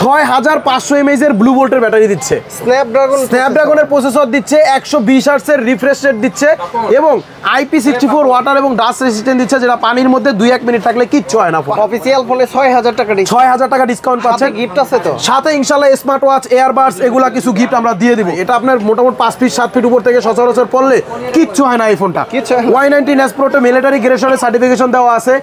6500 mAh এর blue ভোল্টের battery দিচ্ছে, স্ন্যাপড্রাগনের প্রসেসর দিচ্ছে, 120 হার্টজ এর রিফ্রেশ রেট দিচ্ছে এবং IP64 ওয়াটার এবং ডাস্ট রেসিস্ট্যান্ট দিচ্ছে, যেটা পানির মধ্যে 2-1 মিনিট থাকলে কিচ্ছু হয় না। অফিশিয়াল ফোনে 6000 টাকা 6000 টাকা ডিসকাউন্ট পাচ্ছেন। গিফট আছে তো সাথে ইনশাআল্লাহ স্মার্ট ওয়াচ, এয়ারবাডস এগুলা কিছু গিফট আমরা দিয়ে দিব। এটা আপনার মোটামুটি 5 ফিট 7 ফিট উপর থেকে সচরাচর পড়লে কিচ্ছু হয় না এই ফোনটা। Y19 S Pro মিলিটারি গ্রেডের সার্টিফিকেশন দেওয়া আছে,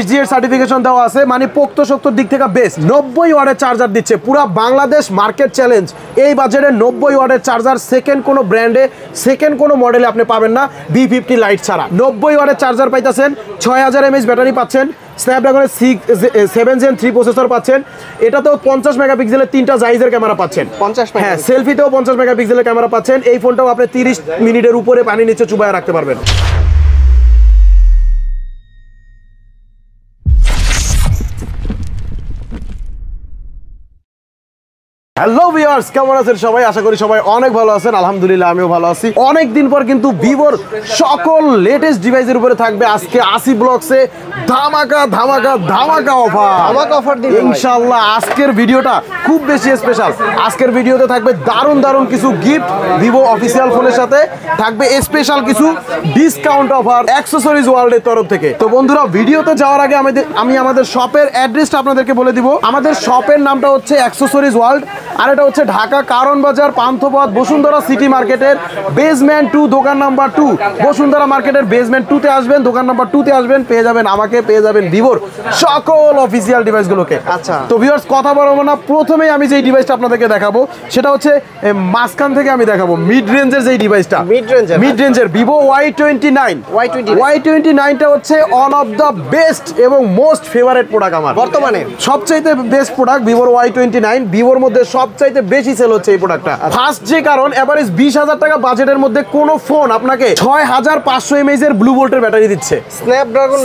HG এর সার্টিফিকেশন দেওয়া আছে, মানে পোক্ত শক্তর দিক থেকে বেস্ট। 90 ওয়াটের চার্জার দিচ্ছে, পুরো বাংলাদেশ মার্কেট চ্যালেঞ্জ। এই বাজেটে 90 ওয়াটের চার্জার সেকেন্ড কোনো ব্র্যান্ডে, সেকেন্ড কোনো মডেলে আপনি পাবেন না B50 লাইট ছাড়া। 90 ওয়াটের চার্জার পাইতেছেন, 6000 mAh ব্যাটারি পাচ্ছেন, স্ন্যাপড্রাগনের 7 Gen 3 প্রসেসর পাচ্ছেন। এটাতেও 50 মেগাপিক্সেলের 3টা জাইজের ক্যামেরা পাচ্ছেন। 50 হ্যাঁ, সেলফিতেও 50 মেগাপিক্সেলের ক্যামেরা পাচ্ছেন। এই ফোনটাও আপনি 30 মিনিটের উপরে পানি নিচে চুবায় রাখতে পারবেন। হ্যালো ভিউয়ার্স, কেমন আছেন সবাই? আশা করি সবাই অনেক ভালো আছেন। আলহামদুলিল্লাহ আমিও ভালো আছি। অনেক দিন পর কিন্তু ভিভোর সকল লেটেস্ট ডিভাইসের উপরে থাকবে আজকে আসি ব্লগসে ধামাকা ধামাকা ধামাকা অফার দিন ইনশাআল্লাহ। আজকের ভিডিওটা খুব বেশি স্পেশাল। আজকের ভিডিওতে থাকবে দারুণ দারুণ কিছু গিফট, ভিভো অফিসিয়াল ফোনের সাথে থাকবে স্পেশাল কিছু ডিসকাউন্ট অফার অ্যাক্সেসরিজ ওয়ার্ল্ডের তরফ থেকে। তো বন্ধুরা, ভিডিওতে যাওয়ার আগে আমি আমাদের শপের অ্যাড্রেসটা আপনাদেরকে বলে দিব। আমাদের শপের নামটা হচ্ছে অ্যাক্সেসরিজ ওয়ার্ল্ড, আর এটা হচ্ছে ঢাকা কারণ বাজার, পান্থপথ, বসুন্ধরা সিটি মার্কেটের বেসমেন্ট 2, দোকান নাম্বার 2। বসুন্ধরা মার্কেটের বেসমেন্ট 2-তে আসবেন, দোকান নাম্বার 2-তে আসবেন, পেয়ে যাবেন আমাকে, পেয়ে যাবেন ভিভোর সকল অফিসিয়াল ডিভাইসগুলোকে। আচ্ছা, তো ভিউয়ার্স কথা বলবো না, প্রথমেই আমি যেই ডিভাইসটা আপনাদেরকে দেখাবো সেটা হচ্ছে মাঝখান থেকে আমি দেখাবো মিড রেঞ্জের যেই ডিভাইসটা, মিড রেঞ্জের ভিভো Y29টা হচ্ছে ওয়ান অফ দ্য বেস্ট এবং মোস্ট ফেভারিট প্রোডাক্ট আমার বর্তমানে। সবচাইতে বেস্ট প্রোডাক্ট ভিভোর Y29। ভিভোর মধ্যে সবচাইতে বেশি সেল হচ্ছে এই প্রোডাক্টটা। ফার্স্ট যে কারণ, এভারেজ 20,000 টাকা বাজেটের মধ্যে কোন ফোন আপনাকে 6500 mAh এর ব্লু ভোল্টের ব্যাটারি দিচ্ছে,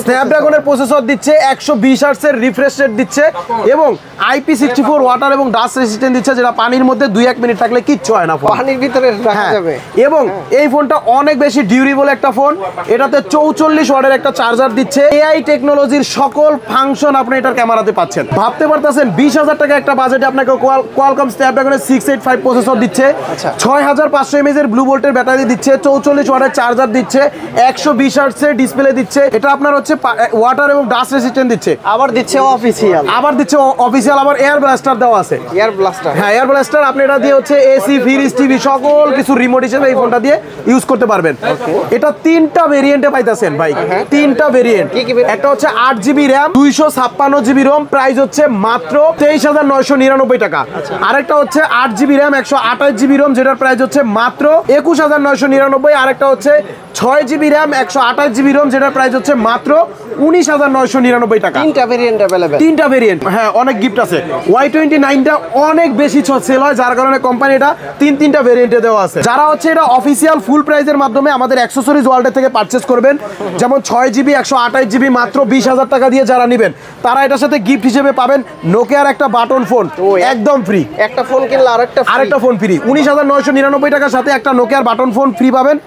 স্ন্যাপড্রাগনের প্রসেসর দিচ্ছে, 120 হার্টজ এর রিফ্রেশ রেট দিচ্ছে এবং IP64 ওয়াটার এবং ডাস্ট রেসিস্ট্যান্ট দিচ্ছে, যেটা পানির মধ্যে 2-1 মিনিট থাকলে কিচ্ছু হয় না, পানির ভিতরে রাখা যাবে। এবং এই ফোনটা অনেক বেশি ডিউরেবল একটা ফোন। এটাতে 44 ওয়াটের একটা চার্জার দিচ্ছে, AI টেকনোলজির সকল ফাংশন আপনি এটার ক্যামেরাতে পাচ্ছেন। ভাবতে পারতেছেন 20,000 টাকা একটা বাজেটে আপনাকে কোয়ালকম স্ন্যাপড্রাগনের 685 প্রসেসর দিচ্ছে, 6500 mAh এর ব্লু ভোল্টের ব্যাটারি দিচ্ছে, 44 ওয়াটের চার্জার দিচ্ছে, 120 হার্টজ এর ডিসপ্লে দিচ্ছে। এটা আপনার হচ্ছে ওয়াটার এবং ডাস্ট রেসিস্ট্যান্ট দিচ্ছে, আবার দিচ্ছে অফিসিয়াল, আবার এয়ার ব্লাস্টার দেওয়া আছে। হ্যাঁ, এয়ার ব্লাস্টার আপনি এটা দিয়ে হচ্ছে এসি, ফ্রিজ, টিভি সকল কিছু রিমোট হিসেবে এই ফোনটা দিয়ে ইউজ করতে পারবেন। এটা 3টা ভেরিয়েন্টে পাইতেছেন ভাই, 3টা ভেরিয়েন্ট। একটা হচ্ছে 8GB RAM, 256GB ROM, price হচ্ছে মাত্র 23,999 টাকা। আরেকটা হচ্ছে 8GB RAM, 128GB ROM, যেটার প্রাইস হচ্ছে মাত্র 21,999। আরেকটা হচ্ছে 6GB RAM, 128GB ROM, যেটার প্রাইস হচ্ছে মাত্র 19,999 টাকা। 3টা ভেরিয়েন্ট अवेलेबल, 3টা ভেরিয়েন্ট। হ্যাঁ, অনেক গিফট আছে। Y29টা অনেক বেশি সেল হয়, যার কারণে কোম্পানি এটা 3টা ভেরিয়েন্টে দেওয়া আছে। যারা হচ্ছে এটা অফিসিয়াল ফুল প্রাইসের মাধ্যমে আমাদের অ্যাক্সেসরিজ ওয়ার্ল্ড থেকে পারচেজ করবেন, যেমন 6GB 128GB মাত্র 20,000 টাকা দিয়ে যারা নেবেন, তারা এটার সাথে গিফট হিসেবে পাবেন নোকিয়ার একটা বাটন ফোন একদম ফ্রি। একটা ফোন কিনলে আরেকটা ফোন ফ্রি। 19,999 টাকার সাথে একটা নোকিয়ার বাটন ফোন ফ্রি পাবেন।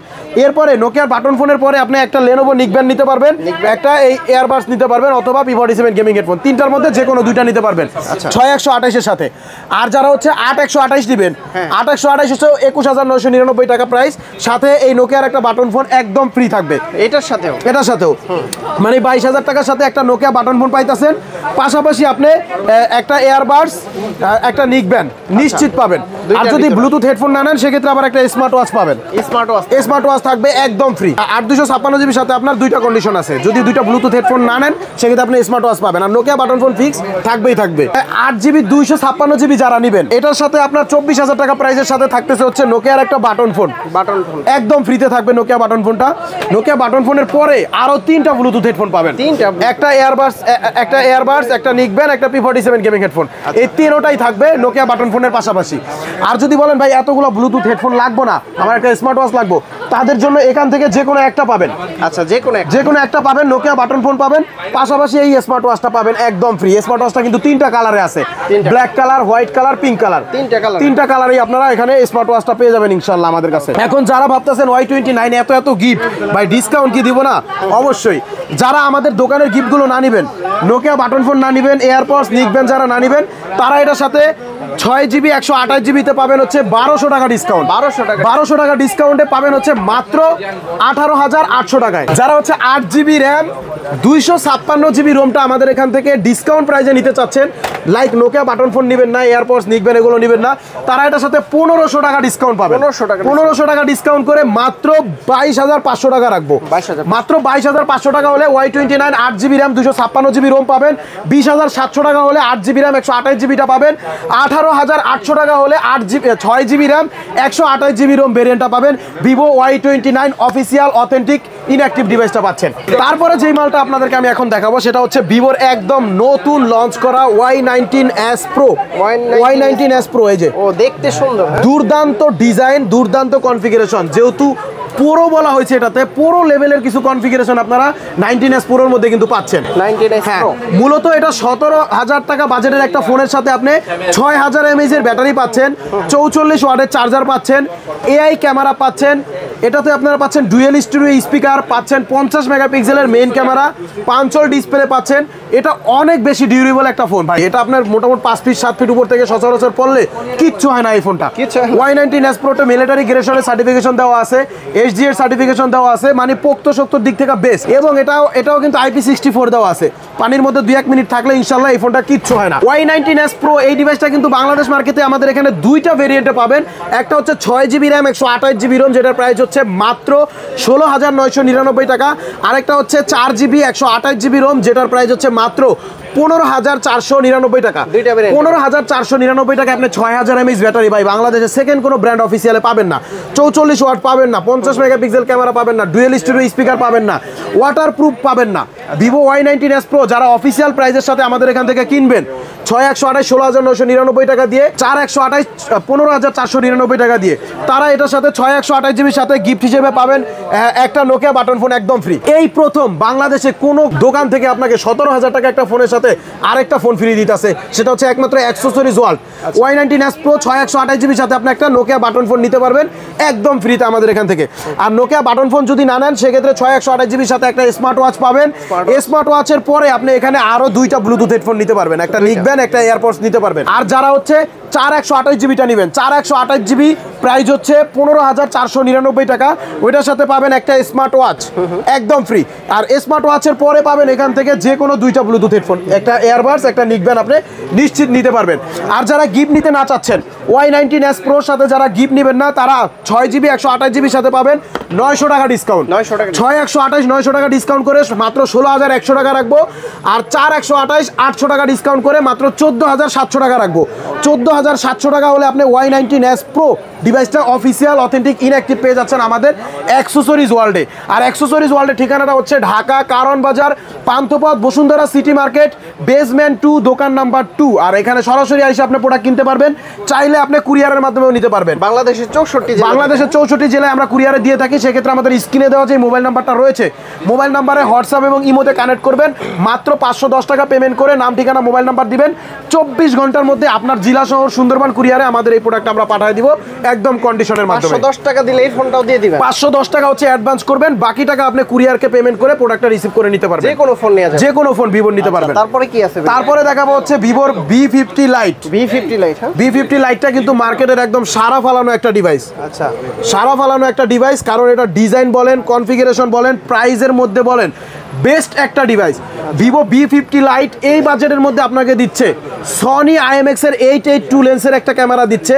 এরপরে নোকিয়ার বাটন ফোনের পরে আপনি একটা লেনোভো নিকব্যান্ড নিতে পারবেন, একটা এই এয়ারবাডস নিতে পারবেন, অথবা P47 গেমিং হেডফোন। 3টার মধ্যে যে কোনো 2টা নিতে পারবেন 6128 এর সাথে। আর যারা হচ্ছে 8128 দিবেন, 8128 হচ্ছে 21,999 টাকা প্রাইস, সাথে এই নোকিয়ার একটা বাটন ফোন একদম ফ্রি থাকবে। এটার সাথেও মানে 22,000 টাকার সাথে একটা নোকিয়া বাটন ফোন পাইতেছেন। পাশাপাশি আপনি একটা এয়ারবাডস, একটা নিকব্যান্ড নিশ্চিত পাবেন। আর যদি ব্লুটুথ হেডফোন না নেন, সেক্ষেত্রে আবার একটা স্মার্ট ওয়াচ পাবেন। স্মার্ট ওয়াচ থাকবে একদম ফ্রি। আর 256GB সাথে আপনার 2টা কন্ডিশন আছে, যদি 2টা ব্লুটুথ হেডফোন না নেন সেক্ষেত্রে আপনি স্মার্ট ওয়াচ পাবেন। আর নোকিয়া বাটন ফোন ফিক্স থাকবে। 8GB 256GB যারা নেবেন, এটার সাথে আপনার 24,000 টাকা প্রাইসের সাথে থাকতেছে হচ্ছে নোকিয়ার একটা বাটন ফোন একদম ফ্রিতে থাকবে। নোকিয়া বাটন ফোনটা, নোকিয়া বাটন ফোনের পরে আরো 3টা ব্লুটুথ হেডফোন পাবেন, একটা এয়ারবাডস, একটা নিকব্যান্ড, একটা P47 গেমিং হেডফোন। এই 3টাই থাকবে নোকিয়া বাটন ফোনের পাশাপাশি। আর যদি বলেন ভাই এতগুলো ব্লুটুথ হেডফোন লাগবে না, আমার একটা স্মার্ট ওয়াচ লাগবে, তাদের জন্য এখান থেকে যে কোনো একটা পাবেন। আচ্ছা, যে কোনো একটা পাবেন, নোকিয়া বাটন ফোন পাবেন, পাশাপাশি এই স্মার্ট ওয়াচটা পাবেন একদম ফ্রি। স্মার্ট ওয়াচটা কিন্তু 3টা কালারে আছে, black colour, white colour, pink colour. 3টা কালারেই আপনারা এখানে স্মার্ট ওয়াচটা পেয়ে যাবেন ইনশাআল্লাহ আমাদের কাছে। এখন যারা ভাবতেছেন Y29 এত গিফট ভাই, ডিসকাউন্ট কি দিব না? অবশ্যই। যারা আমাদের দোকানের গিফটগুলো না নেবেন, নোকিয়া বাটন ফোন না নেবেন, এয়ারপডস, নিকব্যান্ড যারা না নেবেন, তারা এটার সাথে 6GB 128GB তে পাবেন হচ্ছে 1200 টাকা ডিসকাউন্ট। 1200 টাকা ডিসকাউন্টে পাবেন হচ্ছে মাত্র 18,800 টাকায়। যারা হচ্ছে 8GB র্যাম 256GB রোমটা আমাদের এখান থেকে ডিসকাউন্ট প্রাইসে নিতে চাচ্ছেন, লাইক নোকিয়া বাটন ফোন নেবেন না, এয়ারপডস নিবেন, এগুলো নেবেন না, তারা এটার সাথে 1500 টাকা ডিসকাউন্ট পাবেন। 1500 টাকা ডিসকাউন্ট করে মাত্র 22,500 টাকা রাখবো। মাত্র 22,500 টাকা হলে Y29 8GB RAM 256GB Rome পাবেন। 20,700 টাকা হলে 8GB র্যাম 128GBটা পাবেন। 18,800 টাকা হলে 6GB র্যাম 128GB রোম ভেরিয়েন্টটা পাবেন। Vivo Y29 official authentic inactive ডিভাইসটা পাচ্ছেন। তারপরে যেই মালটা আপনাদেরকে আমি এখন দেখাবো সেটা হচ্ছে ভিভোর একদম নতুন লঞ্চ করা Y19s Pro। Y19s Pro এই যে, ও দেখতে সুন্দর, দুর্দান্ত ডিজাইন, দুর্দান্ত কনফিগারেশন। যেহেতু পুরো বলা হয়েছে, এটাতে পুরো লেভেলের কিছু কনফিগারেশন আপনারা 19s Proর মধ্যে কিন্তু পাচ্ছেন। 19s হ্যাঁ, Pro মূলত এটা 17,000 টাকা বাজেটের একটা ফোনের সাথে আপনি 6000 mAh এর ব্যাটারি পাচ্ছেন, 44 ওয়াটের চার্জার পাচ্ছেন, AI ক্যামেরা পাচ্ছেন, এটাতে আপনারা পাচ্ছেন ডুয়েল স্টুডিও স্পিকার পাচ্ছেন, 50 মেগাপিক্সেলের মেইন ক্যামেরা, পাঞ্চল ডিসপ্লে পাচ্ছেন। এটা অনেক বেশি ডিউরেবল একটা ফোন ভাই। এটা আপনার মোটামুটি 5 ফিট 7 ফিট উপর থেকে সচরাচর পড়লে কিচ্ছু হয় না এই ফোনটা। Y19s Pro তে মিলিটারি গ্রেডের সার্টিফিকেশন দেওয়া আছে, HG এর সার্টিফিকেশন দেওয়া আছে, মানে পোক্ত শক্তর দিক থেকে বেস্ট। এবং এটাও কিন্তু IP64 দেওয়া আছে। পানির মধ্যে 2-1 মিনিট থাকলে ইনশাল্লাহ এই ফোনটা কিচ্ছু হয় না। Y19s Pro এই ডিভাইসটা কিন্তু বাংলাদেশ মার্কেটে আমাদের এখানে দুইটা ভেরিয়েন্টে পাবেন। একটা হচ্ছে 6GB র্যাম 128GB রোম, যেটার প্রাইস হচ্ছে মাত্র 16,999 টাকা। আরেকটা হচ্ছে 4GB 128GB রোম, যেটার প্রাইস হচ্ছে মাত্র 15,499 টাকা। 15,499 টাকা আপনি 6000 mAh ব্যাটারি ভাই বাংলাদেশে সেকেন্ড কোনো ব্র্যান্ড অফিসিয়ালে পাবেন না। 44 ওয়াট পাবেন না, 50 মেগাপিক্সেল ক্যামেরা পাবেন না, ডুয়েল স্টুডিও স্পিকার পাবেন না, ওয়াটারপ্রুফ পাবেন না। ভিভো Y19s Pro যারা অফিসিয়াল প্রাইসের সাথে আমাদের এখান থেকে কিনবেন 6128 16,999 টাকা দিয়ে, 4128 15,499 টাকা দিয়ে, তারা এটার সাথে 6128GB সাথে গিফট হিসেবে পাবেন একটা নোকিয়া বাটন ফোন একদম ফ্রি। এই প্রথম বাংলাদেশে কোনো দোকান থেকে আপনাকে 17,000 টাকা একটা ফোনের সাথে আরেকটা ফোন ফ্রি দিতেছে, সেটা হচ্ছে একমাত্র accessories world. Y19s Pro 6128GB সাথে আপনি একটা নোকিয়া বাটন ফোন নিতে পারবেন একদম ফ্রিতে আমাদের এখান থেকে। আর নোকিয়া বাটন ফোন যদি না নেন সেক্ষেত্রে 6128GB সাথে একটা স্মার্ট ওয়াচ পাবেন। স্মার্ট ওয়াচের পরে আপনি এখানে আরো দুইটা ব্লুটুথ হেডফোন নিতে পারবেন, একটা লিখবেন, একটা এয়ারপডস নিতে পারবেন। আর যারা হচ্ছে 4128GBটা নেবেন, 4128GB প্রাইস হচ্ছে 15,499 টাকা। ওইটার সাথে পাবেন একটা স্মার্ট ওয়াচ একদম ফ্রি। আর স্মার্ট ওয়াচের পরে পাবেন এখান থেকে যে কোনো দুইটা ব্লুটুথ হেডফোন, একটা এয়ারবাডস, একটা নিকব্যান্ড আপনি নিশ্চিত নিতে পারবেন। আর যারা গিফট নিতে না চাচ্ছেন Y19s Proর সাথে যারা গিফট নেবেন না, তারা 6GB 128GB সাথে পাবেন 900 টাকা ডিসকাউন্ট। 6128 900 টাকা ডিসকাউন্ট করে মাত্র 16,100 টাকা রাখবো। আর 4128 800 টাকা ডিসকাউন্ট করে মাত্র 14,700 টাকা রাখবো। 14,700 টাকা হলে আপনি Y19s Pro ডিভাইসটা অফিসিয়াল অথেন্টিক ইনঅ্যাক্টিভ পেয়ে যাচ্ছেন আমাদের অ্যাক্সেসরিজ ওয়ার্ল্ডে। আর অ্যাক্সেসরিজ ওয়ার্ল্ডের ঠিকানাটা হচ্ছে ঢাকা কারণ বাজার, Panthapath, Bashundhara city market, basement 2, দোকান নাম্বার 2। আর এখানে সরাসরি এসে আপনি প্রোডাক্ট কিনতে পারবেন, চাইলে আপনি কুরিয়ারের মাধ্যমেও নিতে পারবেন। বাংলাদেশের 64 জেলায় আমরা কুরিয়ারে দিয়ে থাকি। সেক্ষেত্রে আমাদের স্ক্রিনে দেওয়া যে মোবাইল নাম্বারটা রয়েছে, মোবাইল নাম্বারে হোয়াটসঅ্যাপ এবং ইমোতে কানেক্ট করবেন, মাত্র 510 টাকা পেমেন্ট করে নাম ঠিকানা মোবাইল নাম্বার দিবেন। 24 ঘন্টার মধ্যে আপনার জেলা শহর সুন্দরবন কুরিয়ারে আমাদের এই প্রোডাক্ট আমরা পাঠিয়ে দিব একদম কন্ডিশনের মাধ্যমে। 510 টাকা দিলে এই ফোনটাও দিয়ে দিবেন। 510 টাকা হচ্ছে অ্যাডভান্স করবেন, বাকি টাকা আপনি কুরিয়ারকে পেমেন্ট করে প্রোডাক্টটা রিসিভ করে নিতে পারবেন। যে কোনো ফোন নিয়ে যাবেন, যে কোনো ফোন ভিভোর নিতে পারবেন। তারপরে কি আছে? তারপরে দেখাবো হচ্ছে ভিভোর V50 Lite। V50 Lite, হ্যাঁ, V50 Liteটা কিন্তু মার্কেটের একদম সারা ফালানো একটা ডিভাইস। আচ্ছা, সারা ফালানো একটা ডিভাইস, কারণ এটা ডিজাইন বলেন, কনফিগারেশন বলেন, প্রাইজের মধ্যে বলেন বেস্ট একটা ডিভাইস। ভিভো V50 Lite এই বাজেটের মধ্যে আপনাকে দিচ্ছে সনি IMX এর 882 লেন্সের একটা ক্যামেরা দিচ্ছে,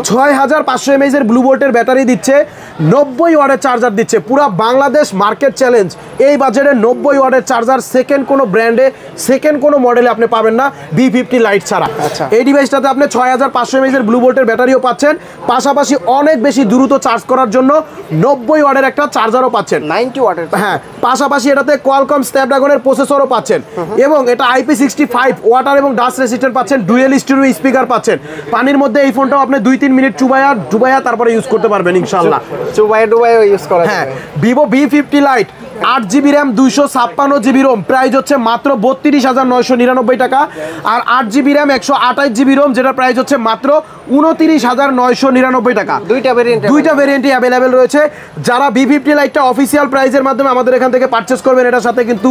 6500 mAh এর ব্লু ভোল্টের ব্যাটারি দিচ্ছে, 90 ওয়াটের চার্জার দিচ্ছে। পুরো বাংলাদেশ মার্কেট চ্যালেঞ্জ এই বাজেটে 90 ওয়াটের চার্জার সেকেন্ড কোনো ব্র্যান্ডে, সেকেন্ড কোনো মডেলে আপনি পাবেন না V50 Lite ছাড়া। এই ডিভাইসটাতে আপনি 6500 mAh এর ব্লু ভোল্টের ব্যাটারিও পাচ্ছেন, পাশাপাশি অনেক বেশি দ্রুত চার্জ করার জন্য 90 ওয়াটের একটা চার্জারও পাচ্ছেন, 90 ওয়াটের। হ্যাঁ, পাশাপাশি এটাতে কোয়ালকম স্ন্যাপড্রাগনের প্রসেসরও পাচ্ছেন, এবং এটা IP65 ওয়াটার এবং ডাস্ট রেসিস্ট্যান্ট পাচ্ছেন, ডুয়েল স্টিরিও স্পিকার পাচ্ছেন। পানির মধ্যে এই ফোনটাও আপনি 2-3 মিনিট ডুবাইয়া তারপরে ইউজ করতে পারবেন ইনশাআল্লাহ। ডুবাইয়া ইউজ করা হ্যাঁ, Vivo V50 Lite 8GB RAM 256GB ROM, price হচ্ছে মাত্র 32,999 টাকা। আর 8GB র্যাম 128GB রোম, যেটার প্রাইস হচ্ছে মাত্র 29,999 টাকা। দুইটা ভেরিয়েন্টই অ্যাভেলেবেল রয়েছে। যারা V50 Liteটা অফিসিয়াল প্রাইসের মাধ্যমে আমাদের এখান থেকে পারচেস করবেন, এটার সাথে সাথে কিন্তু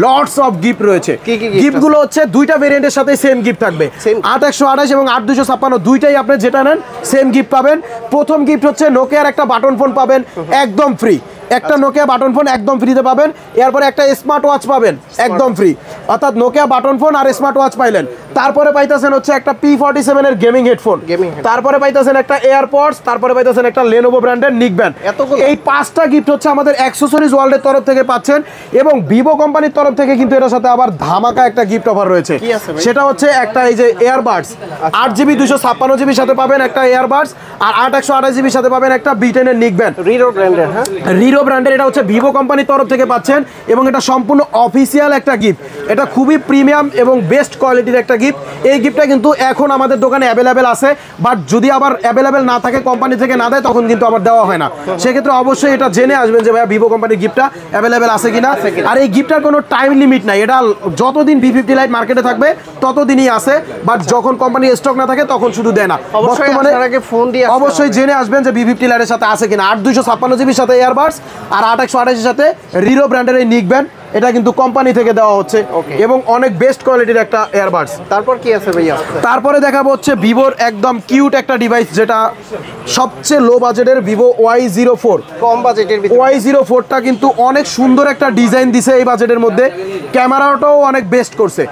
লটস অফ গিফট রয়েছে। কি কি gift গিফটগুলো হচ্ছে দুইটা ভেরিয়েন্টের সাথে সেম গিফট থাকবে, Same? 8128 এবং 8256 দুইটাই আপনি যেটা নেন সেম গিফট পাবেন। প্রথম গিফট হচ্ছে নোকিয়ার একটা বাটন ফোন পাবেন একদম ফ্রি, একটা নোকিয়া বাটন ফোন একদম ফ্রিতে পাবেন। এরপরে একটা স্মার্ট ওয়াচ পাবেন একদম ফ্রি, অর্থাৎ নোকিয়া বাটন ফোন আর স্মার্ট ওয়াচ পাইলেন। তারপরে পাইতেছেন হচ্ছে একটা P47 এর গেমিং হেডফোন, তারপরে পাইতেছেন একটা এয়ারপডস, তারপরে পাইতেছেন একটা লেনোভো ব্র্যান্ডের নিকব্যান্ড। এই 5টা গিফট হচ্ছে আমাদের অ্যাক্সেসরিজ ওয়ার্ল্ডের তরফ থেকে পাচ্ছেন, এবং ভিভো কোম্পানির তরফ থেকে কিন্তু এটার সাথে আবার ধামাকা একটা গিফট অফার রয়েছে। সেটা হচ্ছে একটা এই যে এয়ারবাডস 8GB 256GB সাথে পাবেন একটা এয়ারবাডস, আর 8128GB সাথে পাবেন একটা B10 এর নিকব্যান্ড রিরো ব্র্যান্ডের। হ্যাঁ, রিরো ব্র্যান্ডের, এটা হচ্ছে ভিভো কোম্পানির তরফ থেকে পাচ্ছেন, এবং এটা সম্পূর্ণ অফিসিয়াল একটা গিফট। এটা খুবই প্রিমিয়াম এবং বেস্ট কোয়ালিটির একটা গিফট। এই গিফটটা কিন্তু এখন আমাদের দোকানে অ্যাভেলেবেল আছে, বাট যদি আবার অ্যাভেলেবেল না থাকে, কোম্পানি থেকে না দেয়, তখন কিন্তু আবার দেওয়া হয় না। সেক্ষেত্রে অবশ্যই এটা জেনে আসবেন যে ভাইয়া ভিভো কোম্পানির গিফটটা অ্যাভেলেবেল আছে কিনা। আর এই গিফটটার কোনো টাইম লিমিট নাই, এটা যতদিন V50 লাইট মার্কেটে থাকবে ততদিনই আছে, বাট যখন কোম্পানি স্টক না থাকে তখন শুধু দেয় না। বর্তমানে ফোন দিয়ে অবশ্যই জেনে আসবেন যে V50 লাইটের সাথে আছে কিনা। 8256GB সাথে এয়ারবাডস আর 8128 এর সাথে রিরো ব্র্যান্ডের এই নিকব্যান্ড, এটা কিন্তু কোম্পানি থেকে দেওয়া হচ্ছে এবং অনেক বেস্ট কোয়ালিটির একটা এয়ারবাডস। তারপর কি আছে ভাইয়া? তারপরে দেখাবো হচ্ছে ভিভোর একদম কিউট একটা ডিভাইস, যেটা সবচেয়ে লো বাজেটের ভিভো Y04। কম বাজেটের ভিতরে Y04টা কিন্তু অনেক সুন্দর একটা ডিজাইন দিছে এই বাজেটের মধ্যে, ক্যামেরাটাও অনেক বেস্ট করছে।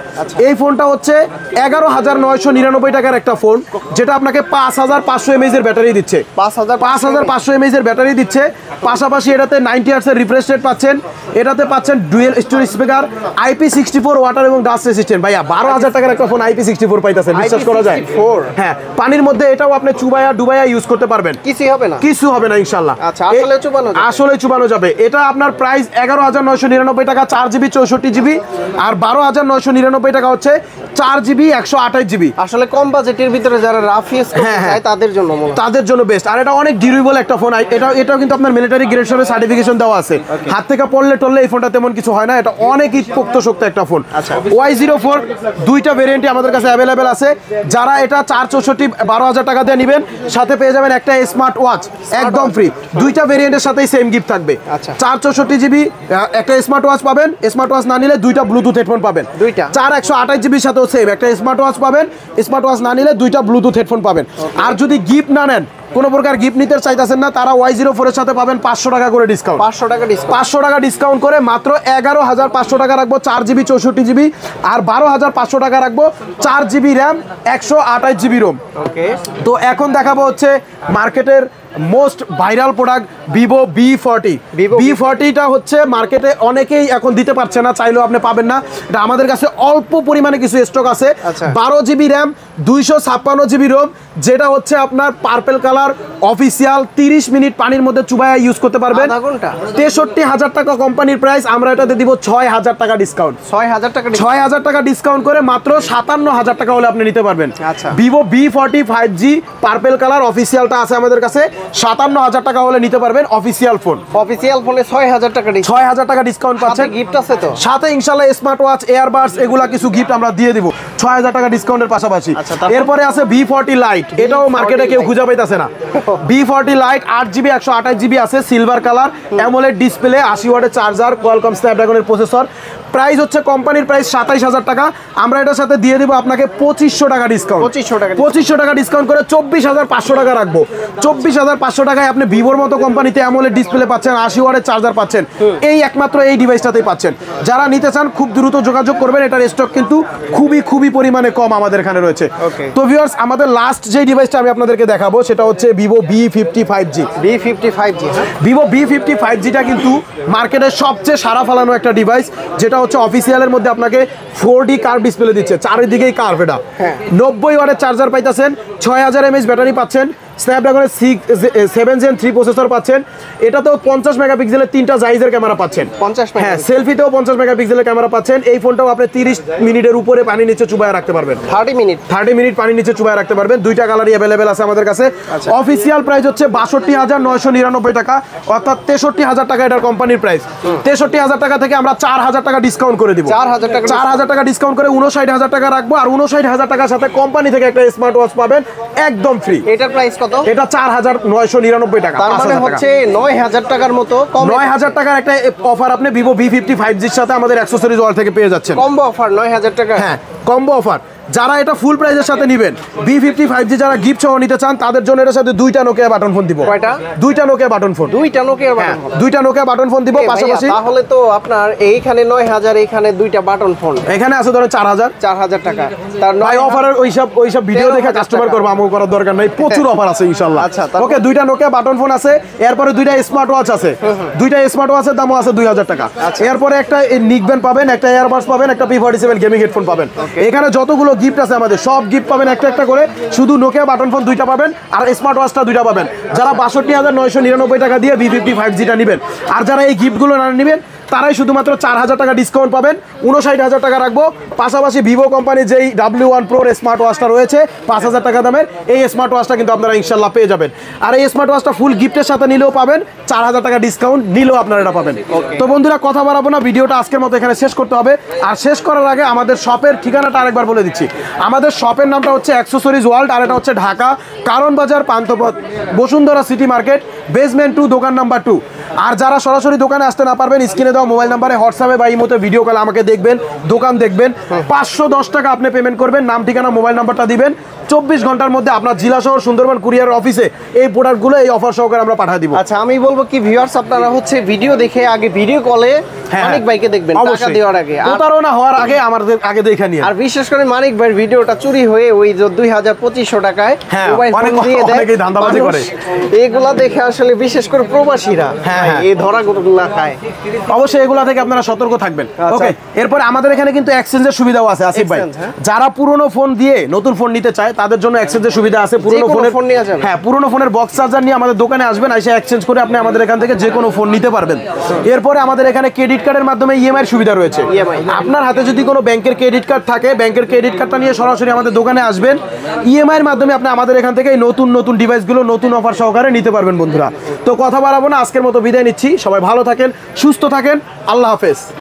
এই ফোনটা হচ্ছে 11,999 টাকার একটা ফোন, যেটা আপনাকে 5,500 mAh এর ব্যাটারি দিচ্ছে। 5,500 mAh এর ব্যাটারি দিচ্ছে, পাশাপাশি এটাতে 90 Hz এর রিফ্রেশ রেট পাচ্ছেন, এটাতে পাচ্ছেন dual storage speaker, IP64 water এবং ডাস্ট রেসিস্ট্যান্ট। ভাইয়া 12,000 টাকার একটা ফোন IP64 পাইতেছেন, বিশ্বাস করা যায়? হ্যাঁ, পানির মধ্যে এটাও আপনি চুবাইয়া ডুবাইয়া ইউজ করতে পারবেন, কিছুই হবে না, কিছু হবে না ইনশাআল্লাহ। আচ্ছা, আসলে চুবানো যাবে? আসলে চুবানো যাবে। এটা আপনার প্রাইস 11,999 টাকা 4GB 64GB, আর 12,999 টাকা হচ্ছে 4GB 128GB। আসলে কম বাজেটের ভিতরে যারা রাফ ইউজ করতে চায় তাদের জন্য তাদের জন্য বেস্ট। আর এটা অনেক ডিউরেবল একটা ফোন, এটাও কিন্তু আপনার মিলিটারি গ্রেড সবে সার্টিফিকেশন দেওয়া আছে। হাত থেকে পড়লে টললে এই ফোনটা তেমন কিছু হয় না, এটা অনেক পোক্ত শক্ত একটা ফোন। Y04 দুইটা ভেরিয়েন্টই আমাদের কাছে অ্যাভেলেবেল আছে। যারা এটা 464 12,000 টাকা দিয়ে নেবেন, সাথে পেয়ে যাবেন একটা স্মার্ট ওয়াচ একদম ফ্রি। দুইটা ভেরিয়েন্টের সাথেই সেম গিফট থাকবে। 464GB একটা স্মার্ট ওয়াচ পাবেন, স্মার্ট ওয়াচ না নিলে দুইটা ব্লুটুথ হেডফোন পাবেন। 128GB সাথেও সেম একটা স্মার্ট ওয়াচ পাবেন, স্মার্ট ওয়াচ না নিলে দুইটা ব্লুটুথ হেডফোন পাবেন। আর যদি গিফট না নেন, কোনো প্রকার গিফট নিতে চাইতেছেন না, তারা Y04 এর সাথে পাবেন 500 টাকা করে ডিসকাউন্ট। 500 টাকা ডিসকাউন্ট করে মাত্র 11,500 টাকা রাখবো 4GB 64GB, আর 12,500 টাকা রাখবো 4GB র্যাম 128GB রোম। তো এখন দেখাবো হচ্ছে মার্কেটের মোস্ট ভাইরাল প্রোডাক্ট ভিভো B40টা হচ্ছে মার্কেটে অনেকেই এখন দিতে পারছে না, চাইলেও আপনি পাবেন না। এটা আমাদের কাছে অল্প পরিমাণে কিছু স্টক আছে। 12GB র্যাম 256GB রোম, যেটা হচ্ছে আপনার পার্পল কালার অফিসিয়াল, 30 মিনিট পানির মধ্যে চুবাইয়া ইউজ করতে পারবেন। 63,000 টাকা কোম্পানির প্রাইস, আমরা এটাতে দিব 6,000 টাকা ডিসকাউন্ট। 6,000 টাকা ডিসকাউন্ট করে মাত্র 57,000 টাকা হলে আপনি নিতে পারবেন। Vivo B40 5G purple colour অফিসিয়ালটা আছে আমাদের কাছে, 57,000 টাকা হলে নিতে পারবেন অফিসিয়াল ফোন। অফিসিয়াল ফোনে 6,000 টাকা ডিসকাউন্ট, 6,000 টাকা ডিসকাউন্ট পাচ্ছেন। গিফট আছে তো সাথে ইনশাআল্লাহ স্মার্ট ওয়াচ, এয়ারবাডস, এগুলা কিছু গিফট আমরা দিয়ে দিব 6,000 টাকা ডিসকাউন্টের পাশাপাশি। এরপরে আছে B40 লাইট, এটাও মার্কেটে কেউ খুঁজে পাইতেছে না। B40 লাইট 8GB 128GB আছে, সিলভার কালার, অ্যামোলেড ডিসপ্লে, 80 ওয়াটের চার্জার, কোয়ালকম স্ন্যাপড্রাগনের প্রসেসর। প্রাইস হচ্ছে কোম্পানির প্রাইস 27,000 টাকা, আমরা এটার সাথে দিয়ে দিব আপনাকে 2500 টাকা ডিসকাউন্ট। 2500 টাকা ডিসকাউন্ট করে 24,500 টাকা রাখবো। 24,500 টাকায় আপনি ভিভোর মতো কোম্পানিতে অ্যামোলেড ডিসপ্লে পাচ্ছেন, 80 ওয়াটের চার্জার পাচ্ছেন, এই একমাত্র এই ডিভাইসটাতেই পাচ্ছেন। যারা নিতে চান খুব দ্রুত যোগাযোগ করবেন, এটার স্টক কিন্তু খুবই পরিমাণে কম আমাদের এখানে রয়েছে। তো ভিউয়ার্স, আমাদের লাস্ট যে ডিভাইসটা আমি আপনাদেরকে দেখাবো সেটা হচ্ছে Vivo B50 5G। Vivo B50 5Gটা কিন্তু মার্কেটের সবচেয়ে সারা ফেলানো একটা ডিভাইস, যেটা হচ্ছে অফিসিয়ালের মধ্যে আপনাকে 4D কার্ভ ডিসপ্লে দিচ্ছে, চারিদিকেই কার্ভ। এটা 90 ওয়াটের চার্জার পাইতেছেন, 6000 mAh ব্যাটারি পাচ্ছেন, স্ন্যাপড্রাগনের 7 Gen 3 প্রসেসর পাচ্ছেন। এটাতেও 50 মেগাপিক্সেলের 3টা জাইজের ক্যামেরা পাচ্ছেন। হ্যাঁ, সেলফিতেও 50 মেগাপিক্সেলের ক্যামেরা পাচ্ছেন। এই ফোনটাও আপনি 30 মিনিটের উপরে পানি নিচে চুবায় রাখতে পারবেন। 30 মিনিট পানি নিচে চুবায় রাখতে পারবেন। দুইটা কালারই অ্যাভেলেবেল আছে আমাদের কাছে। অফিসিয়াল প্রাইস হচ্ছে 62,999 টাকা, অর্থাৎ 63,000 টাকা এটার কোম্পানির প্রাইস। 63,000 টাকা থেকে আমরা 4,000 টাকা ডিসকাউন্ট করে দিব। 4,000 টাকা ডিসকাউন্ট করে 59,000 টাকা রাখবো, আর 59,000 টাকার সাথে কোম্পানি থেকে একটা স্মার্ট ওয়াচ পাবেন একদম ফ্রি। এটার প্রাইস কত? এটা 4999 টাকা। তার মানে হচ্ছে 9000 টাকার মতো কম। 9000 টাকার একটা অফার আপনি ভিভো V50 5G এর সাথে আমাদের অ্যাকসেসরিজ ওয়াল থেকে পেয়ে যাচ্ছেন। কম্বো অফার 9000 টাকা। হ্যাঁ, কম্বো অফার। যারা এটা ফুল প্রাইসের সাথে নেবেন V50 5G যারা গিফট সহ নিতে চান তাদের জন্য এর সাথে দুইটা নোকিয়া বাটন ফোন দিব। কয়টা? দুইটা নোকিয়া বাটন ফোন। দুইটা নোকিয়া বাটন ফোন। দুইটা নোকিয়া বাটন ফোন দিব পাশাপাশি। তাহলে তো আপনার এইখানে 9000, এইখানে দুইটা বাটন ফোন, এখানে আছে ধরেন 4000 টাকা। তার ভাই অফারের ওইসব ভিডিও দেখে 13,000 কাস্টমার টাকা। করবো, আমও করার দরকার নাই, প্রচুর অফার আছে ইনশাআল্লাহ। আচ্ছা, ওকে, দুইটা নোকিয়া বাটন ফোন আছে, এরপরে দুইটা স্মার্ট ওয়াচ আছে। দুইটা স্মার্ট ওয়াচের দামও আছে 2000 টাকা। এরপরে একটা নিকব্যান্ড পাবেন, একটা এয়ারবাডস পাবেন, একটা P47 গেমিং হেডফোন পাবেন। এখানে যতগুলো গিফট আছে আমাদের সব গিফট পাবেন একটা একটা করে। শুধু নোকিয়া বাটন ফোন দুইটা পাবেন আর স্মার্ট ওয়াচটা দুইটা পাবেন। যারা 62,999 টাকা দিয়ে V50 5Gটা নেবেন, আর যারা এই গিফটগুলো না নেবেন তারাই শুধুমাত্র 4000 টাকা ডিসকাউন্ট পাবেন, 59,000 টাকা রাখবো। পাশাপাশি ভিভো কোম্পানির যেই W1 Pro স্মার্ট ওয়াচটা রয়েছে 5000 টাকা দামের, এই স্মার্ট ওয়াচটা কিন্তু আপনারা ইনশাল্লাহ পেয়ে যাবেন। আর এই স্মার্ট ওয়াচটা ফুল গিফটের সাথে নিলেও পাবেন, 4000 টাকা ডিসকাউন্ট নিলেও আপনারা এটা পাবেন। তো বন্ধুরা, কথা বাড়াবো না, ভিডিওটা আজকের মতো এখানে শেষ করতে হবে। আর শেষ করার আগে আমাদের শপের ঠিকানাটা আরেকবার বলে দিচ্ছি। আমাদের শপের নামটা হচ্ছে অ্যাক্সেসরিজ ওয়ার্ল্ড, আর এটা হচ্ছে ঢাকা কারণ বাজার, Panthapath, Bashundhara city market, basement 2, দোকান নাম্বার 2। আর যারা সরাসরি দোকানে আসতে না পারবেন, স্ক্রিনে দেওয়া মোবাইল নাম্বারে হোয়াটসঅ্যাপে বা ইমোতে ভিডিও কলে আমাকে দেখবেন, দোকান দেখবেন। 510 টাকা আপনি পেমেন্ট করবেন, নাম ঠিকানা মোবাইল নাম্বারটা দিবেন। 24 ঘন্টার মধ্যে আপনার জেলা শহর সুন্দরবন কুরিয়ার অফিসে এই প্রোডাক্টগুলো এই অফার সহকারে আমরা পাঠিয়ে দিব। আচ্ছা, আমি বলবো কি ভিউয়ার্স, আপনারা হচ্ছে ভিডিও দেখে আগে ভিডিও কলে মানিক ভাইকে দেখবেন টাকা দেওয়ার আগে, প্রতারণা হওয়ার আগে আমাদের আগে দেখে নিয়ে। আর বিশেষ করে মানিক ভাইয়ের ভিডিওটা চুরি হয়ে ওই যে 2000-2500 টাকায় মোবাইল ফোন দিয়ে দেয়, অনেকেই ধান্দাবাজি করে। এগুলা দেখে আসলে বিশেষ করে প্রবাসীরা এই ধরাগুলো খায়। অবশ্যই এগুলা থেকে আপনারা সতর্ক থাকবেন। ওকে, এরপর আমাদের এখানে কিন্তু এক্সচেঞ্জের সুবিধাও আছে আসিফ ভাই। যারা পুরনো ফোন দিয়ে নতুন ফোন নিতে চায় তাদের জন্য এক্সচেঞ্জের সুবিধা আছে। পুরনো ফোন নিয়ে যাবেন, হ্যাঁ, পুরনো ফোনের বক্স চার্জার নিয়ে আমাদের দোকানে আসবেন, এসে এক্সচেঞ্জ করে আপনি আমাদের এখান থেকে যে কোনো ফোন নিতে পারবেন। এরপরে আমাদের এখানে ক্রেডিট কার্ডের মাধ্যমে ইএমআই এর সুবিধা রয়েছে। আপনার হাতে যদি কোনো ব্যাংকের ক্রেডিট কার্ড থাকে, ব্যাংকের ক্রেডিট কার্ডটা নিয়ে সরাসরি আমাদের দোকানে আসবেন, ইএমআই এর মাধ্যমে আপনি আমাদের এখান থেকে নতুন নতুন ডিভাইসগুলো নতুন অফার সহকারে নিতে পারবেন। বন্ধুরা, তো কথা বাড়াবো না, আজকের মতো বিদায় নিচ্ছি। সবাই ভালো থাকেন, সুস্থ থাকেন, আল্লাহ হাফেজ।